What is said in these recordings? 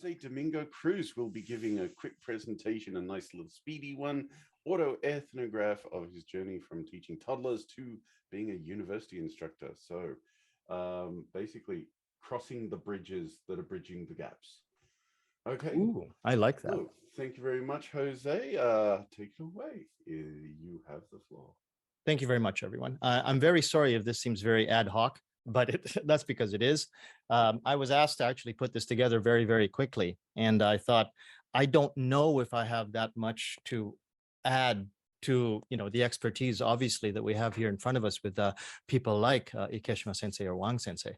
Jose Domingo Cruz will be giving a quick presentation, a nice little speedy one, autoethnograph of his journey from teaching toddlers to being a university instructor. So basically crossing the bridges that are bridging the gaps. Okay. Ooh, I like that. So thank you very much, Jose. Take it away. You have the floor. Thank you very much, everyone. I'm very sorry if this seems very ad hoc, but that's because it is. I was asked to actually put this together very, very quickly. And I thought, I don't know if I have that much to add to, the expertise, obviously, that we have here in front of us with people like Ikeshima Sensei or Wang Sensei.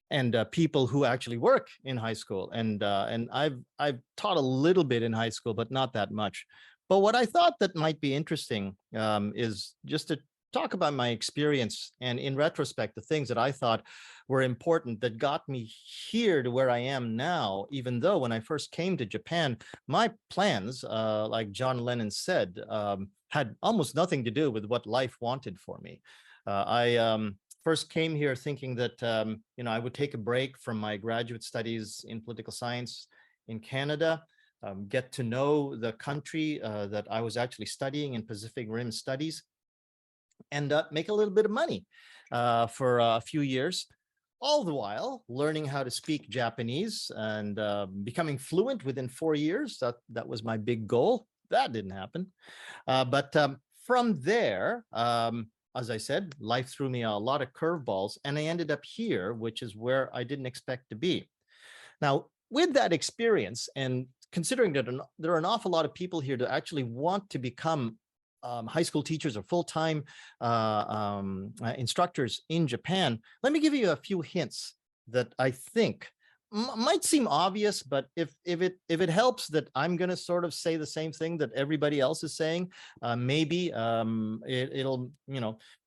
And people who actually work in high school. And I've taught a little bit in high school, but not that much. But what I thought that might be interesting is just to talk about my experience and in retrospect, the things that I thought were important that got me here to where I am now, even though when I first came to Japan, my plans, like John Lennon said, had almost nothing to do with what life wanted for me. I first came here thinking that, I would take a break from my graduate studies in political science in Canada, get to know the country that I was actually studying in Pacific Rim Studies, and make a little bit of money for a few years, all the while learning how to speak Japanese and becoming fluent within 4 years. That was my big goal. That didn't happen. But from there, as I said, life threw me a lot of curveballs, and I ended up here, which is where I didn't expect to be. Now, with that experience, and considering that there are an awful lot of people here that actually want to become high school teachers or full-time instructors in Japan, let me give you a few hints that I think might seem obvious, but if it helps that I'm going to sort of say the same thing that everybody else is saying, maybe it'll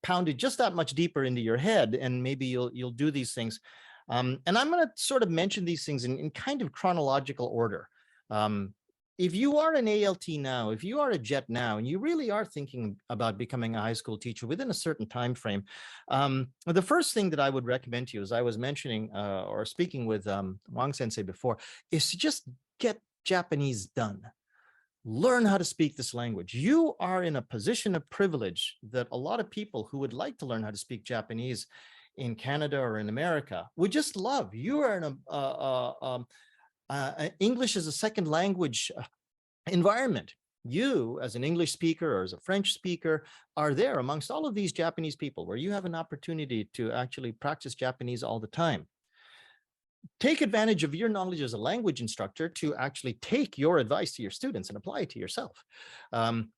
pound it just that much deeper into your head, and maybe you'll do these things. And I'm going to sort of mention these things in kind of chronological order. If you are an ALT now, if you are a JET now, and you really are thinking about becoming a high school teacher within a certain time frame, the first thing that I would recommend to you, as I was mentioning or speaking with Wang Sensei before, is to just get Japanese done. Learn how to speak this language. You are in a position of privilege that a lot of people who would like to learn how to speak Japanese in Canada or in America would just love. You are in English as a second language environment. You, as an English speaker or as a French speaker, are there amongst all of these Japanese people where you have an opportunity to actually practice Japanese all the time. Take advantage of your knowledge as a language instructor to actually take your advice to your students and apply it to yourself.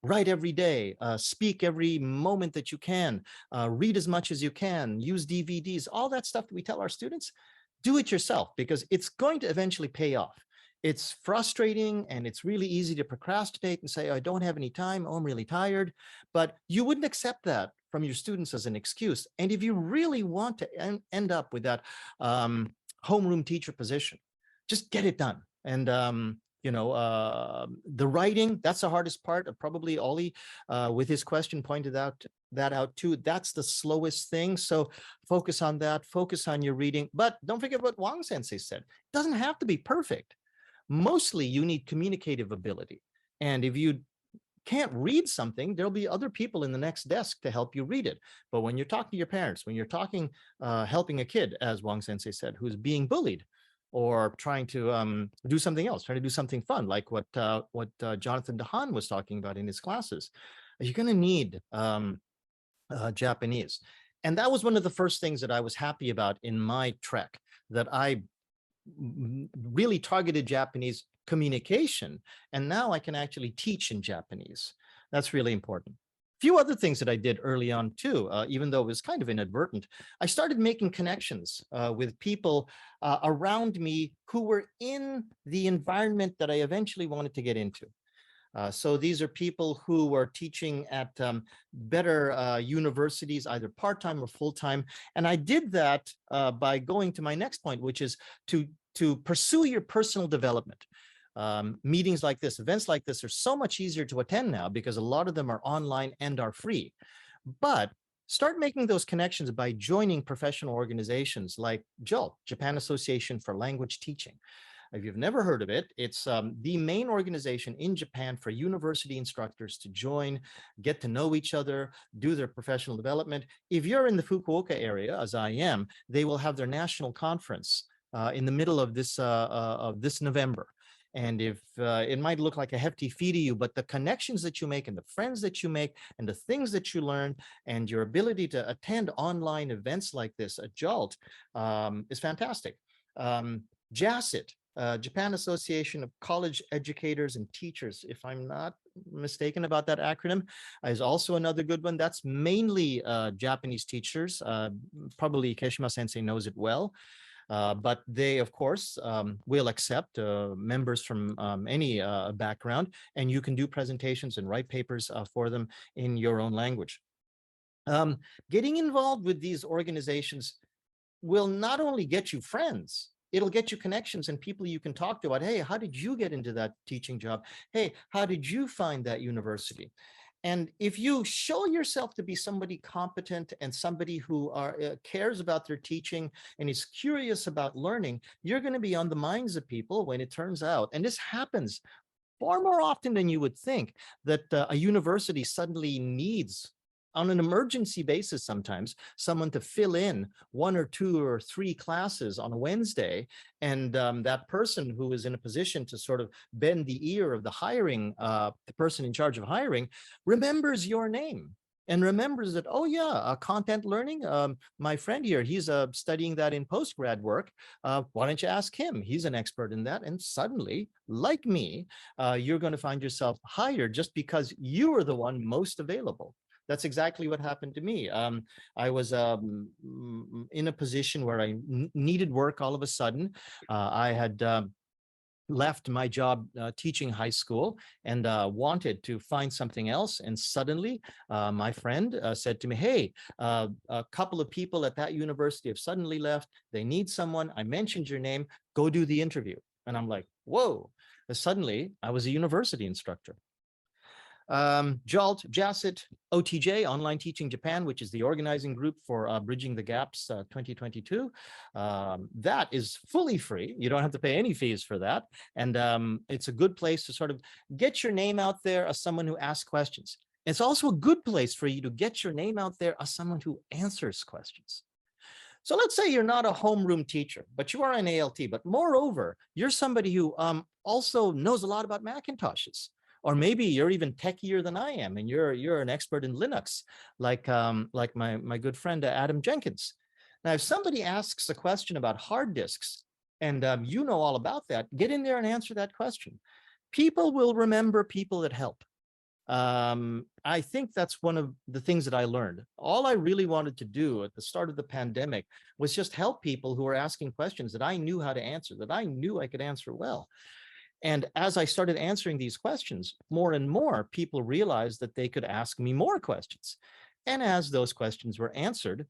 Write every day, speak every moment that you can, read as much as you can, use DVDs, all that stuff that we tell our students. Do it yourself, because it's going to eventually pay off. It's frustrating and it's really easy to procrastinate and say, oh, I don't have any time. Oh, I'm really tired. But you wouldn't accept that from your students as an excuse. And if you really want to end up with that homeroom teacher position, just get it done. And the writing, that's the hardest part. Probably Ollie, with his question, pointed that out too. That's the slowest thing. So focus on that, focus on your reading. But don't forget what Wang Sensei said. It doesn't have to be perfect. Mostly you need communicative ability. And if you can't read something, there'll be other people in the next desk to help you read it. But when you're talking to your parents, when you're talking, helping a kid, as Wang Sensei said, who's being bullied, or trying to do something else, trying to do something fun, like what Jonathan DeHaan was talking about in his classes, you're going to need Japanese. And that was one of the first things that I was happy about in my trek, that I really targeted Japanese communication, and now I can actually teach in Japanese. That's really important. A few other things that I did early on too, even though it was kind of inadvertent. I started making connections with people around me who were in the environment that I eventually wanted to get into. So these are people who were teaching at better universities, either part-time or full-time. And I did that by going to my next point, which is to pursue your personal development. Meetings like this, events like this are so much easier to attend now because a lot of them are online and are free. But start making those connections by joining professional organizations like JALT, Japan Association for Language Teaching. If you've never heard of it, it's the main organization in Japan for university instructors to join, get to know each other, do their professional development. If you're in the Fukuoka area, as I am, they will have their national conference in the middle of this November. And if it might look like a hefty fee to you, but the connections that you make and the friends that you make and the things that you learn and your ability to attend online events like this at JOLT is fantastic. JASIT, Japan Association of College Educators and Teachers, if I'm not mistaken about that acronym, is also another good one. That's mainly Japanese teachers. Probably Keshima Sensei knows it well. But they, of course, will accept members from any background, and you can do presentations and write papers for them in your own language. Getting involved with these organizations will not only get you friends, it'll get you connections and people you can talk to about, hey, how did you get into that teaching job? Hey, how did you find that university? And if you show yourself to be somebody competent and somebody who cares about their teaching and is curious about learning, you're going to be on the minds of people when it turns out, and this happens far more often than you would think, that a university suddenly needs, on an emergency basis sometimes, someone to fill in 1 or 2 or 3 classes on a Wednesday. And that person who is in a position to sort of bend the ear of the hiring, the person in charge of hiring, remembers your name and remembers that, oh yeah, content learning, my friend here, he's studying that in postgrad work. Why don't you ask him? He's an expert in that. And suddenly, like me, you're going to find yourself hired just because you are the one most available. That's exactly what happened to me. I was in a position where I needed work all of a sudden. I had left my job teaching high school and wanted to find something else. And suddenly my friend said to me, hey, a couple of people at that university have suddenly left. They need someone. I mentioned your name. Go do the interview. And I'm like, whoa. And suddenly I was a university instructor. JOLT, JASIT, OTJ, Online Teaching Japan, which is the organizing group for Bridging the Gaps 2022. That is fully free. You don't have to pay any fees for that. And it's a good place to sort of get your name out there as someone who asks questions. It's also a good place for you to get your name out there as someone who answers questions. So let's say you're not a homeroom teacher, but you are an ALT, but moreover, you're somebody who also knows a lot about Macintoshes. Or maybe you're even techier than I am, and you're an expert in Linux, like my good friend Adam Jenkins. Now, if somebody asks a question about hard disks, and you know all about that, get in there and answer that question. People will remember people that help. I think that's one of the things that I learned. All I really wanted to do at the start of the pandemic was just help people who were asking questions that I knew how to answer, that I knew I could answer well. And as I started answering these questions, more and more people realized that they could ask me more questions. And as those questions were answered,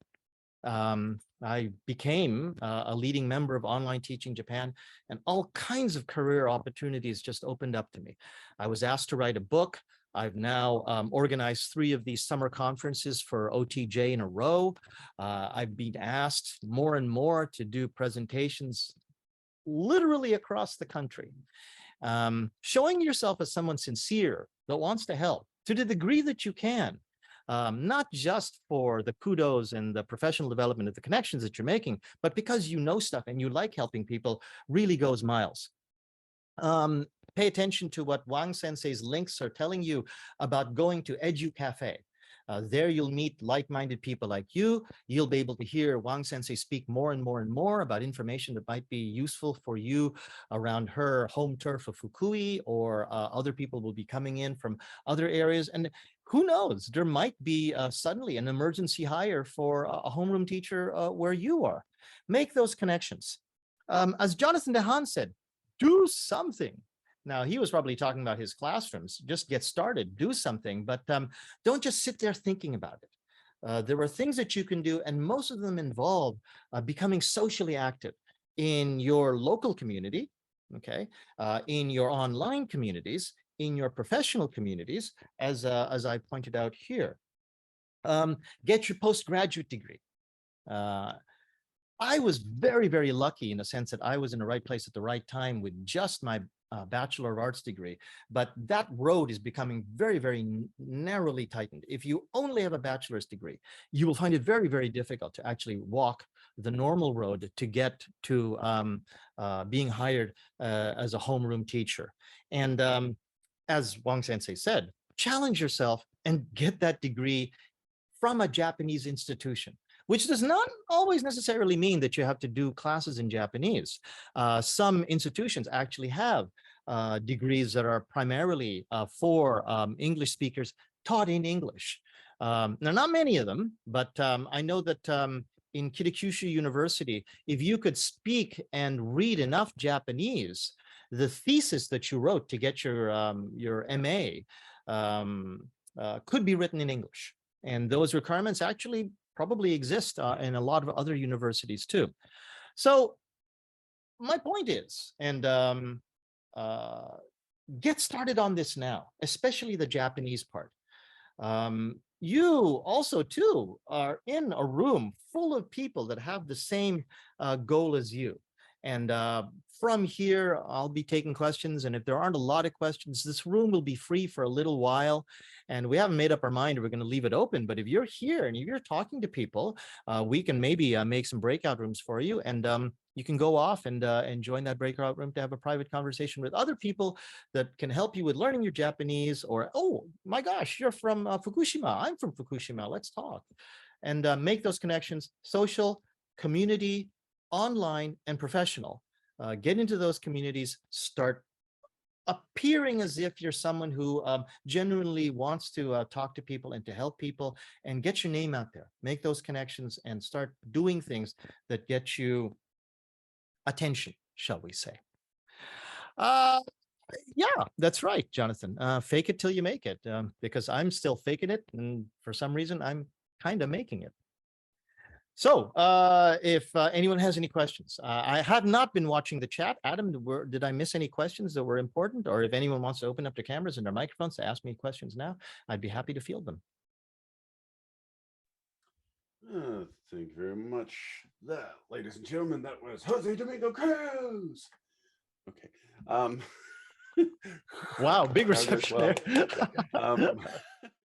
I became a leading member of Online Teaching Japan, and all kinds of career opportunities just opened up to me. I was asked to write a book. I've now organized 3 of these summer conferences for OTJ in a row. I've been asked more and more to do presentations literally across the country. Showing yourself as someone sincere that wants to help to the degree that you can, not just for the kudos and the professional development of the connections that you're making, but because you know stuff and you like helping people, really goes miles. Pay attention to what Wang Sensei's links are telling you about going to Edu Cafe. There you'll meet like-minded people like you. You'll be able to hear Wang Sensei speak more and more and more about information that might be useful for you around her home turf of Fukui, or other people will be coming in from other areas. And who knows, there might be suddenly an emergency hire for a homeroom teacher where you are. Make those connections. As Jonathan DeHaan said, do something. Now, he was probably talking about his classrooms. Just get started, do something, but don't just sit there thinking about it. There are things that you can do, and most of them involve becoming socially active in your local community, okay, in your online communities, in your professional communities, as I pointed out here. Get your postgraduate degree. I was very, very lucky in a sense that I was in the right place at the right time with just my Bachelor of Arts degree. But that road is becoming very, very narrowly tightened. If you only have a bachelor's degree, you will find it very, very difficult to actually walk the normal road to get to being hired as a homeroom teacher. And as Wang Sensei said, challenge yourself and get that degree from a Japanese institution, which does not always necessarily mean that you have to do classes in Japanese. Some institutions actually have degrees that are primarily for English speakers taught in English. Now, not many of them, but I know that in Kitakyushu University, if you could speak and read enough Japanese, the thesis that you wrote to get your MA could be written in English. And those requirements actually probably exist in a lot of other universities too. So my point is, and get started on this now, especially the Japanese part. You also too are in a room full of people that have the same goal as you. And from here, I'll be taking questions. And if there aren't a lot of questions, this room will be free for a little while. And we haven't made up our mind, we're going to leave it open. But if you're here and if you're talking to people, we can maybe make some breakout rooms for you. And you can go off and join that breakout room to have a private conversation with other people that can help you with learning your Japanese. Or, oh my gosh, you're from Fukushima. I'm from Fukushima. Let's talk. And make those connections, social, community, online, and professional. Get into those communities, start appearing as if you're someone who genuinely wants to talk to people and to help people, and get your name out there. Make those connections and start doing things that get you attention, shall we say. Yeah, that's right, Jonathan. Fake it till you make it, because I'm still faking it, and for some reason, I'm kind of making it. So if anyone has any questions, I have not been watching the chat. Adam, did I miss any questions that were important? Or if anyone wants to open up their cameras and their microphones to ask me questions now, I'd be happy to field them. Thank you very much. That, ladies and gentlemen, that was Jose Domingo Cruz. Okay. Wow, big reception there.